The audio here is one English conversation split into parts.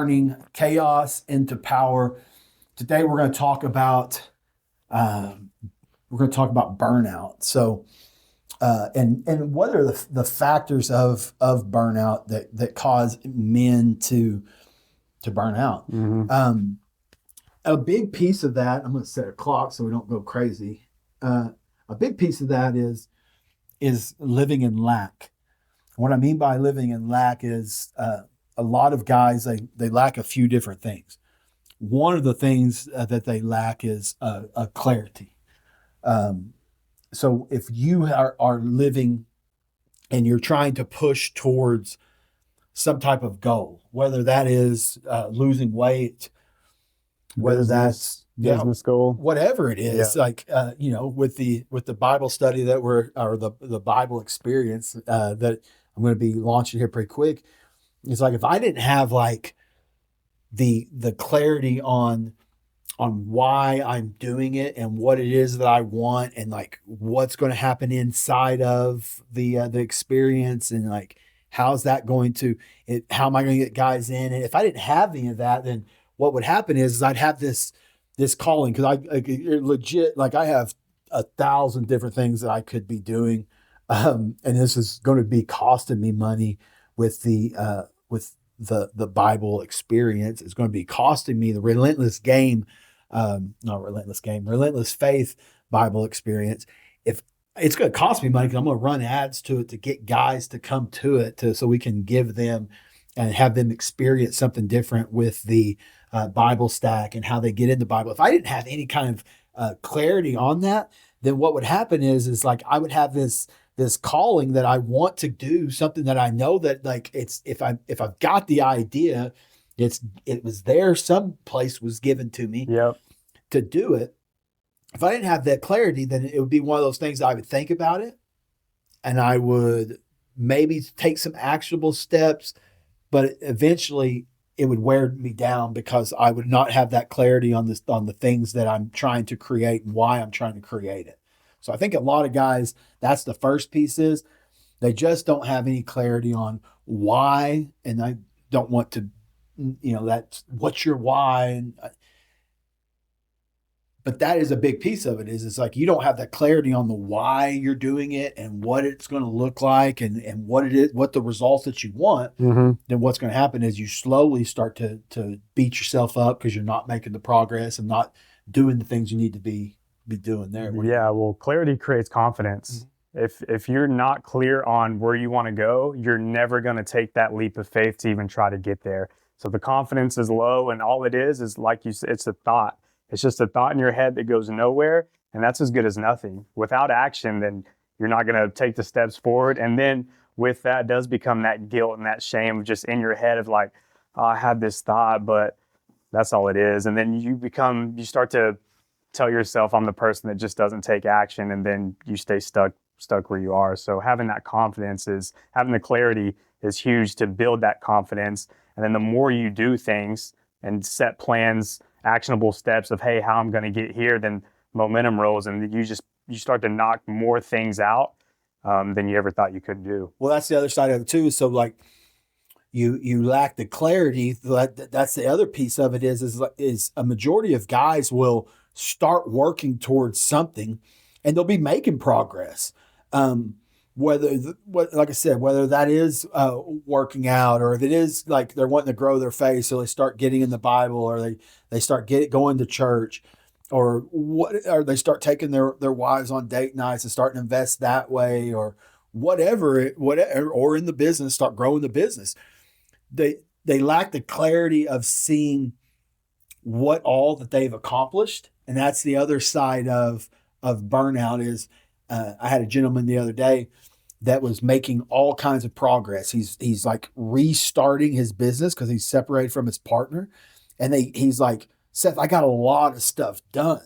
Turning chaos into power. Today we're going to talk about burnout. So, and what are the factors of burnout that cause men to burn out? Mm-hmm. A big piece of that. I'm going to set a clock so we don't go crazy. A big piece of that is living in lack. What I mean by living in lack is a lot of guys, they lack a few different things. One of the things that they lack is a clarity. So if you are living and you're trying to push towards some type of goal, whether that is losing weight, whether that's business goal, whatever it is, like with the Bible study that or the Bible experience that I'm going to be launching here pretty quick. It's like if I didn't have like the clarity on why I'm doing it and what it is that I want and like what's going to happen inside of the experience and like how's that going to how am I going to get guys in? And if I didn't have any of that, then what would happen is I'd have this calling because I legit like I have 1,000 different things that I could be doing, and this is going to be costing me money with the Bible experience. It's going to be costing me the Relentless Game, Relentless Faith Bible experience. If it's going to cost me money because I'm going to run ads to it to get guys to come to it so we can give them and have them experience something different with the Bible stack and how they get into Bible. If I didn't have any kind of clarity on that, then what would happen is like I would have this calling that I want to do something that I know that like it's if I've got the idea, it was there, some place was given to me to do it. If I didn't have that clarity, then it would be one of those things I would think about it and I would maybe take some actionable steps, but eventually it would wear me down because I would not have that clarity on the things that I'm trying to create and why I'm trying to create it. So I think a lot of guys, that's the first piece is they just don't have any clarity on why. And I don't want to, that's what's your why. But that is a big piece of it is it's like you don't have that clarity on the why you're doing it and what it's going to look like and what it is, what the results that you want. Mm-hmm. Then what's going to happen is you slowly start to beat yourself up because you're not making the progress and not doing the things you need to be doing there. Well, clarity creates confidence. Mm-hmm. If you're not clear on where you want to go, you're never going to take that leap of faith to even try to get there. So the confidence is low, and all it is like you said, it's a thought. It's just a thought in your head that goes nowhere, and that's as good as nothing. Without action, then you're not going to take the steps forward. And then with that does become that guilt and that shame just in your head of like, oh, I had this thought, but that's all it is. And then you start to tell yourself I'm the person that just doesn't take action, and then you stay stuck where you are. So having that confidence having the clarity is huge to build that confidence. And then the more you do things and set plans, actionable steps of, hey, how I'm going to get here, then momentum rolls and you start to knock more things out than you ever thought you could do. Well, that's the other side of it too. So like you lack the clarity. That's the other piece of it is a majority of guys will start working towards something and they'll be making progress. Like I said, whether that is working out or if it is like they're wanting to grow their faith, so they start getting in the Bible or they start going to church or they start taking their wives on date nights and starting to invest that way or whatever, or in the business, start growing the business. They lack the clarity of seeing what all that they've accomplished. And that's the other side of burnout is I had a gentleman the other day that was making all kinds of progress. He's like restarting his business because he's separated from his partner. And he's like, Seth, I got a lot of stuff done,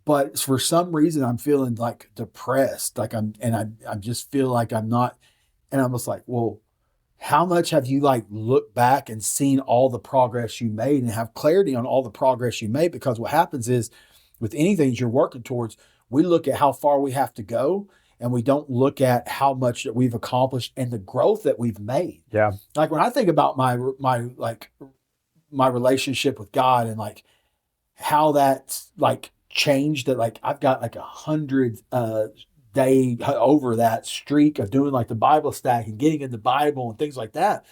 but for some reason I'm feeling like depressed. Like I just feel like I'm not. And I was like, well, how much have you like looked back and seen all the progress you made and have clarity on all the progress you made? Because what happens is with anything that you're working towards, we look at how far we have to go and we don't look at how much that we've accomplished and the growth that we've made. Yeah. Like when I think about my my relationship with God and like how that's like changed that like I've got like 100 day over that streak of doing like the Bible stack and getting in the Bible and things like that.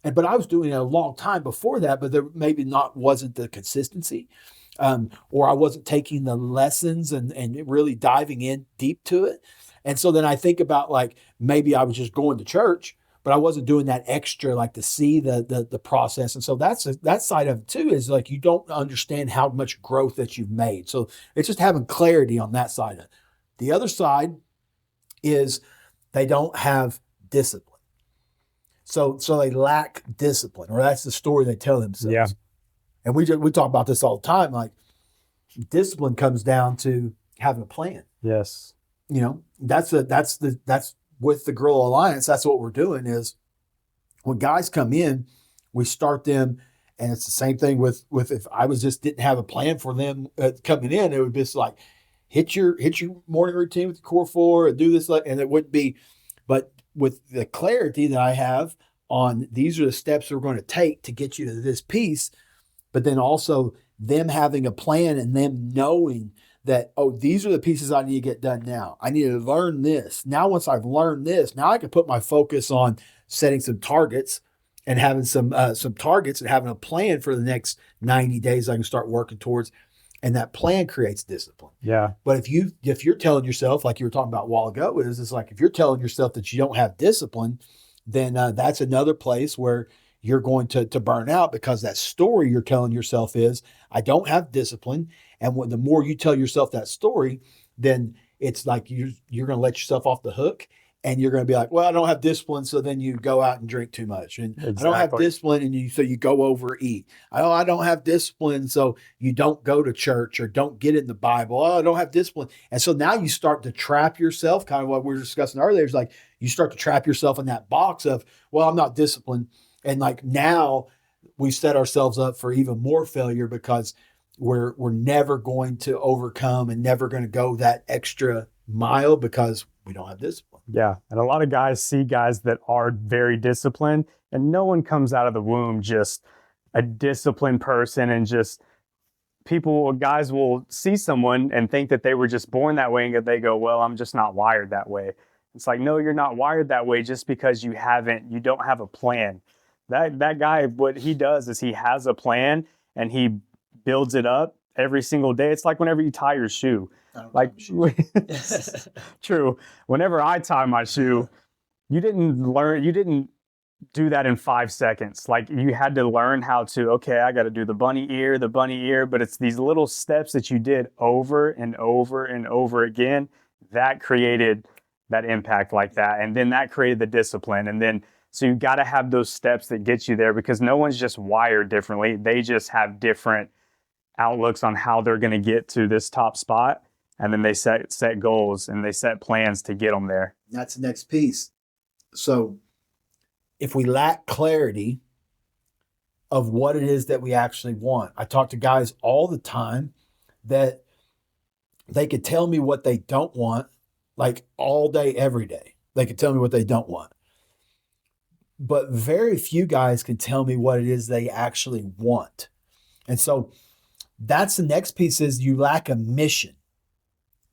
And but I was doing it a long time before that, but there maybe not wasn't the consistency. Or I wasn't taking the lessons and really diving in deep to it. And so then I think about like maybe I was just going to church, but I wasn't doing that extra like to see the process. And so that side of it too is like you don't understand how much growth that you've made. So it's just having clarity on that side of it. The other side is they don't have discipline. So they lack discipline, or that's the story they tell themselves. Yeah. And we talk about this all the time. Like discipline comes down to having a plan. Yes. You know, that's with the Grow Alliance. That's what we're doing is when guys come in, we start them, and it's the same thing with if I was just didn't have a plan for them coming in, it would be just like hit your morning routine with the core four and do this, and it wouldn't be. But with the clarity that I have on these are the steps we're going to take to get you to this piece, but then also them having a plan and them knowing that, oh, these are the pieces I need to get done now. I need to learn this. Now, once I've learned this, now I can put my focus on setting some targets and having some targets and having a plan for the next 90 days I can start working towards. And that plan creates discipline. Yeah. But if you're telling yourself, like you were talking about a while ago, it's like if you're telling yourself that you don't have discipline, then that's another place where you're going to burn out, because that story you're telling yourself is, I don't have discipline. And the more you tell yourself that story, then it's like you're going to let yourself off the hook. And you're going to be like, well, I don't have discipline. So then you go out and drink too much. And exactly. I don't have discipline. And so you go overeat. I don't have discipline. So you don't go to church or don't get in the Bible. Oh, I don't have discipline. And so now you start to trap yourself, kind of what we were discussing earlier. It's like you start to trap yourself in that box of, well, I'm not disciplined. And like now we set ourselves up for even more failure because we're never going to overcome and never going to go that extra mile because we don't have discipline. Yeah. And a lot of guys see guys that are very disciplined, and no one comes out of the womb just a disciplined person, and just guys will see someone and think that they were just born that way, and they go, well, I'm just not wired that way. It's like, no, you're not wired that way just because you don't have a plan. That guy, what he does is he has a plan and he builds it up every single day. It's like whenever you tie your shoe. Like, true. Whenever I tie my shoe, you didn't do that in 5 seconds. Like, you had to learn how to, okay, I got to do the bunny ear, but it's these little steps that you did over and over and over again that created that impact like that. And then that created the discipline. And then, so you got to have those steps that get you there, because no one's just wired differently. They just have different outlooks on how they're going to get to this top spot. And then they set goals and they set plans to get them there. That's the next piece. So if we lack clarity of what it is that we actually want, I talk to guys all the time that they could tell me what they don't want, like all day, every day. They could tell me what they don't want. But very few guys can tell me what it is they actually want. And so that's the next piece, is you lack a mission.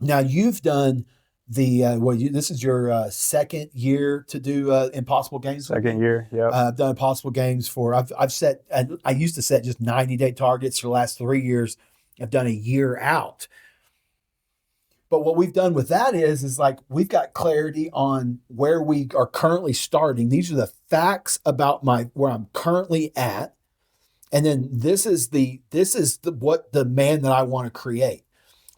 Now you've done this is your second year to do Impossible Games. Second year, yeah. I've done Impossible Games I used to set just 90-day targets for the last 3 years. I've done a year out. But what we've done with that is like we've got clarity on where we are currently starting. These are the facts about where I'm currently at. And then this is what the man that I want to create.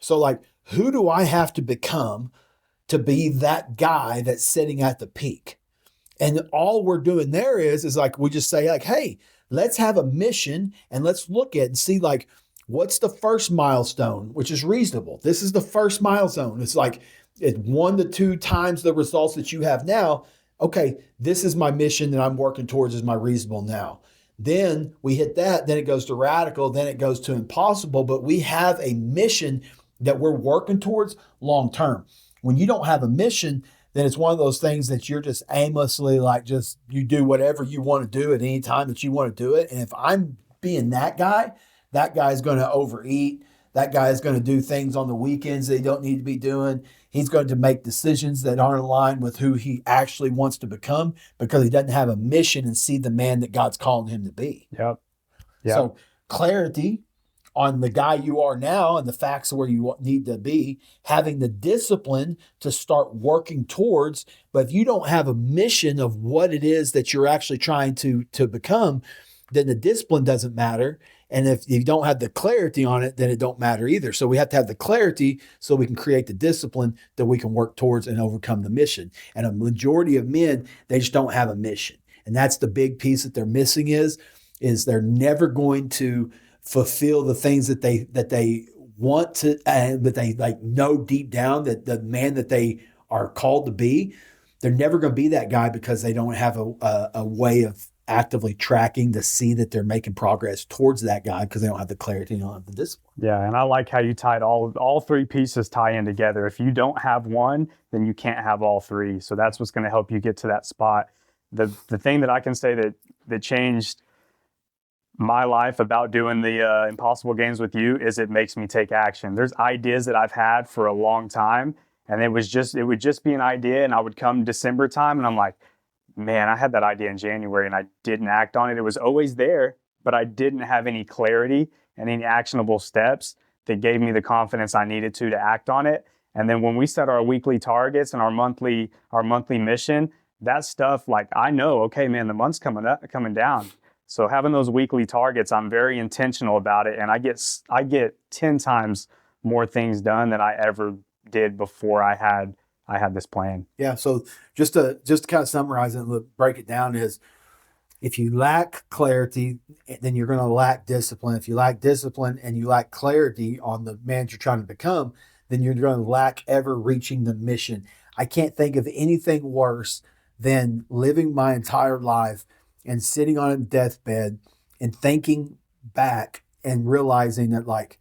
So like, who do I have to become to be that guy that's sitting at the peak? And all we're doing there is like, we just say like, hey, let's have a mission and let's look at and see like, what's the first milestone, which is reasonable. This is the first milestone. It's like 1 to 2 times the results that you have now. Okay, this is my mission that I'm working towards, is my reasonable now. Then we hit that, then it goes to radical, then it goes to impossible, but we have a mission that we're working towards long term. When you don't have a mission, then it's one of those things that you're just aimlessly like, just you do whatever you want to do at any time that you want to do it. And if I'm being that guy's going to overeat. That guy is going to do things on the weekends that he don't need to be doing. He's going to make decisions that aren't aligned with who he actually wants to become because he doesn't have a mission and see the man that God's calling him to be. Yep. So clarity on the guy you are now and the facts of where you need to be, having the discipline to start working towards. But if you don't have a mission of what it is that you're actually trying to become, then the discipline doesn't matter. And if you don't have the clarity on it, then it don't matter either. So we have to have the clarity so we can create the discipline that we can work towards and overcome the mission. And a majority of men, they just don't have a mission. And that's the big piece that they're missing is they're never going to fulfill the things that they want to, but they like know deep down that the man that they are called to be, they're never going to be that guy because they don't have a way of actively tracking to see that they're making progress towards that guy because they don't have the clarity and don't have the discipline. Yeah, and I like how you tied all three pieces tie in together. If you don't have one, then you can't have all three. So that's what's going to help you get to that spot. The thing that I can say that changed my life about doing the impossible games with you is it makes me take action. There's ideas that I've had for a long time, and it would just be an idea, and I would come December time, and I'm like, man, I had that idea in January, and I didn't act on it. It was always there, but I didn't have any clarity and any actionable steps that gave me the confidence I needed to act on it. And then when we set our weekly targets and our monthly mission, that stuff, like I know, okay, man, the month's coming down. So having those weekly targets, I'm very intentional about it, and I get 10 times more things done than I ever did before I had this plan. Yeah. So just to kind of summarize it and break it down is, if you lack clarity, then you're going to lack discipline. If you lack discipline and you lack clarity on the man you're trying to become, then you're going to lack ever reaching the mission. I can't think of anything worse than living my entire life and sitting on a deathbed and thinking back and realizing that like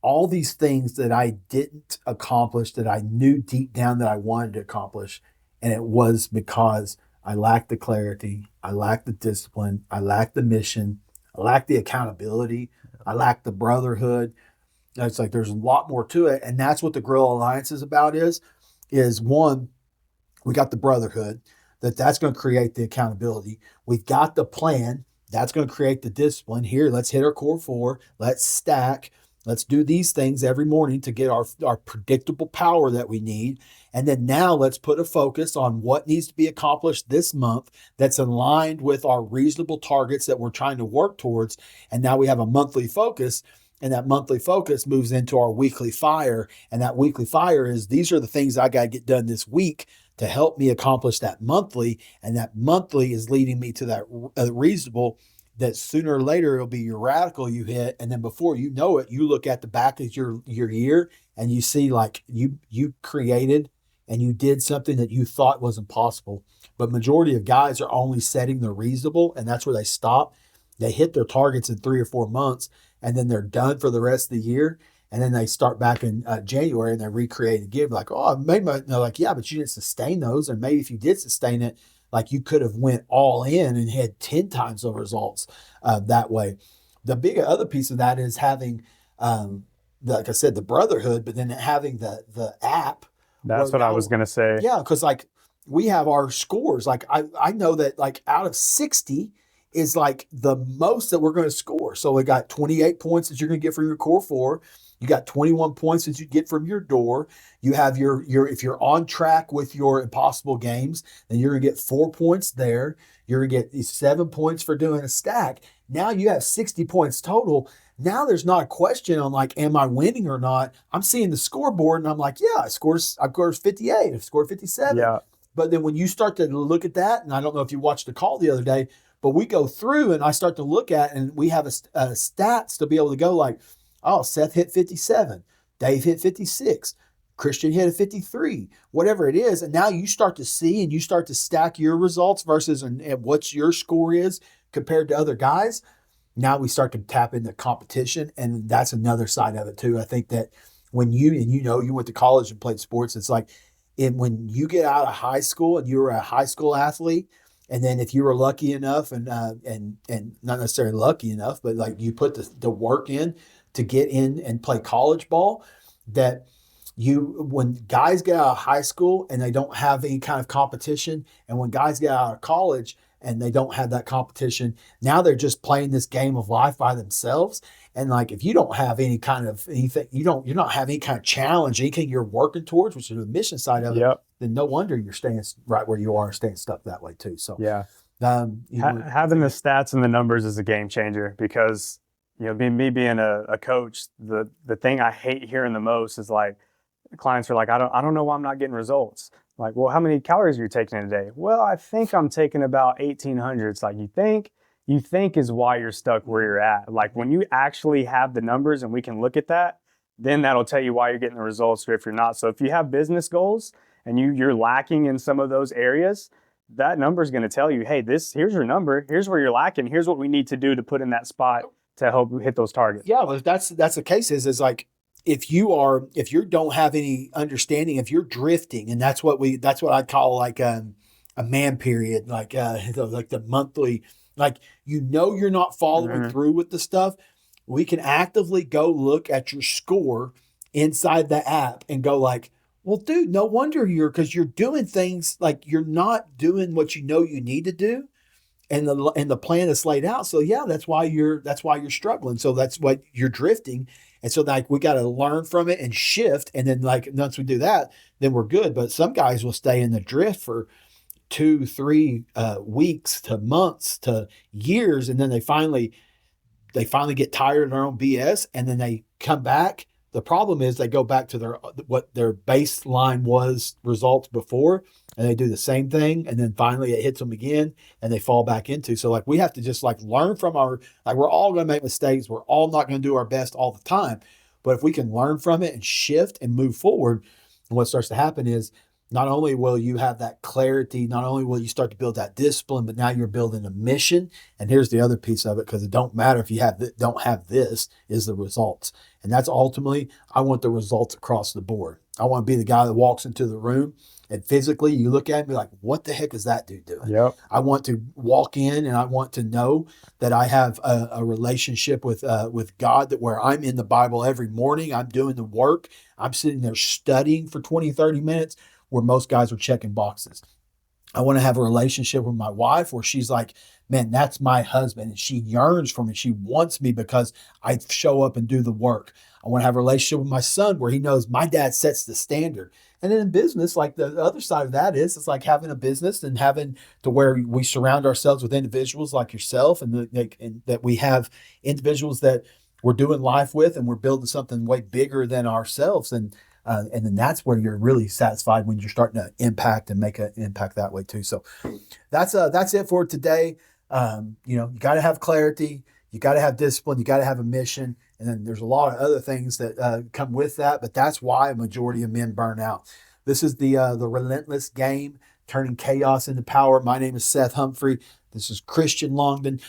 all these things that I didn't accomplish that I knew deep down that I wanted to accomplish. And it was because I lacked the clarity. I lacked the discipline. I lacked the mission. I lacked the accountability. I lacked the brotherhood. It's like there's a lot more to it. And that's what the Grill Alliance is about is one, we got the brotherhood, that's going to create the accountability. We've got the plan. That's going to create the discipline. Here, let's hit our core 4. Let's stack. Let's do these things every morning to get our predictable power that we need. And then now let's put a focus on what needs to be accomplished this month that's aligned with our reasonable targets that we're trying to work towards. And now we have a monthly focus, and that monthly focus moves into our weekly fire. And that weekly fire is, these are the things I got to get done this week to help me accomplish that monthly. And that monthly is leading me to that reasonable, that sooner or later it'll be your radical you hit. And then before you know it, you look at the back of your year and you see like you created and you did something that you thought was impossible. But majority of guys are only setting the reasonable, and that's where they stop. They hit their targets in 3 or 4 months, and then they're done for the rest of the year. And then they start back in January and they recreate again. Like, oh, I made my, they're like, yeah, but you didn't sustain those. And maybe if you did sustain it, like you could have went all in and had 10 times the results that way. The big other piece of that is having, like I said, the brotherhood, but then having the app. That's what I was going to say. Yeah, because like we have our scores. Like I know that like out of 60 is like the most that we're going to score. So we got 28 points that you're going to get from your core 4. You got 21 points that you get from your door. You have your if you're on track with your impossible games, then you're going to get 4 points there. You're going to get 7 points for doing a stack. Now you have 60 points total. Now there's not a question on like, am I winning or not? I'm seeing the scoreboard and I'm like, yeah, I scored 58. I scored 57. Yeah. But then when you start to look at that, and I don't know if you watched the call the other day, but we go through and I start to look at, and we have a stats to be able to go like, oh, Seth hit 57. Dave hit 56. Christian hit a 53. Whatever it is. And now you start to see and you start to stack your results versus and what your score is compared to other guys. Now we start to tap into competition. And that's another side of it too. I think that when you went to college and played sports, it's like when you get out of high school and you were a high school athlete And then if you were lucky enough and not necessarily lucky enough, but like you put the work in to get in and play college ball, that when guys get out of high school and they don't have any kind of competition, and when guys get out of college and they don't have that competition, now they're just playing this game of life by themselves. And like if you don't have any kind of anything, you're not having any kind of challenge, anything you're working towards, which is the mission side of it, Yep. then no wonder you're staying right where you are, staying stuck that way too. So Yeah. you know, Having the stats and the numbers is a game changer, because me being a coach, the thing I hate hearing the most is like, clients are like, I don't know why I'm not getting results. Like, well, how many calories are you taking in a day? Well, I think I'm taking about 1,800. It's like, you think is why you're stuck where you're at. Like when you actually have the numbers and we can look at that, then that'll tell you why you're getting the results or if you're not. So if you have business goals and you're lacking in some of those areas, that number is going to tell you, hey, here's your number. Here's where you're lacking. Here's what we need to do to put in that spot to help hit those targets. Yeah, well, if that's the case, is like if you don't have any understanding, if you're drifting, and that's what I call like a man period, like the monthly, like you're not following through with the stuff. We can actively go look at your score inside the app and go like, well, dude, no wonder because you're doing things like you're not doing what you need to do. And the plan is laid out. So yeah, that's why you're struggling. So that's why you're drifting. And so like we got to learn from it and shift. And then like once we do that, then we're good. But some guys will stay in the drift for 2-3 weeks to months to years, and then they finally get tired of their own BS, and then they come back. The problem is they go back to what their baseline was results before, and they do the same thing, and then finally it hits them again, and they fall back into. So like we have to just like learn from we're all going to make mistakes. We're all not going to do our best all the time, but if we can learn from it and shift and move forward, and what starts to happen is not only will you have that clarity, not only will you start to build that discipline, but now you're building a mission. And here's the other piece of it, because it don't matter if you don't have this, is the results. And that's ultimately, I want the results across the board. I want to be the guy that walks into the room and physically you look at me like, what the heck is that dude doing? Yep. I want to walk in and I want to know that I have a relationship with God, that where I'm in the Bible every morning, I'm doing the work, I'm sitting there studying for 20-30 minutes, where most guys are checking boxes. I want to have a relationship with my wife where she's like, man, that's my husband. And she yearns for me. She wants me because I show up and do the work. I want to have a relationship with my son where he knows my dad sets the standard. And then in business, like the other side of that is, it's like having a business and having to where we surround ourselves with individuals like yourself, and that we have individuals that we're doing life with, and we're building something way bigger than ourselves. And then that's where you're really satisfied, when you're starting to impact and make an impact that way too. So that's it for today. You got to have clarity, you got to have discipline, you got to have a mission, and then there's a lot of other things that come with that. But that's why a majority of men burn out. This is the Relentless Game, turning chaos into power. My name is Seth Humphrey. This is Christian Longden.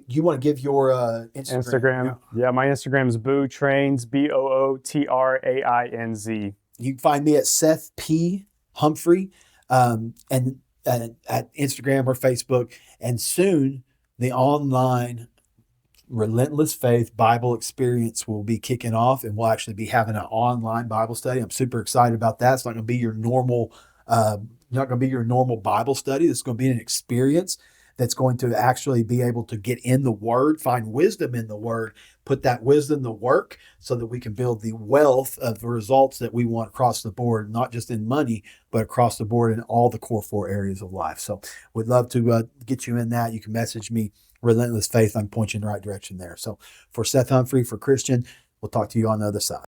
You want to give your Instagram? Yeah, my Instagram is bootrains, BOOTRAINZ. You can find me at Seth P. Humphrey, and at Instagram or Facebook. And soon, the online Relentless Faith Bible experience will be kicking off, and we'll actually be having an online Bible study. I'm super excited about that. It's not going to be your normal, Bible study. It's going to be an experience that's going to actually be able to get in the Word, find wisdom in the Word, put that wisdom to work so that we can build the wealth of the results that we want across the board, not just in money, but across the board in all the core 4 areas of life. So we'd love to get you in that. You can message me, Relentless Faith. I can point you in the right direction there. So for Seth Humphrey, for Christian, we'll talk to you on the other side.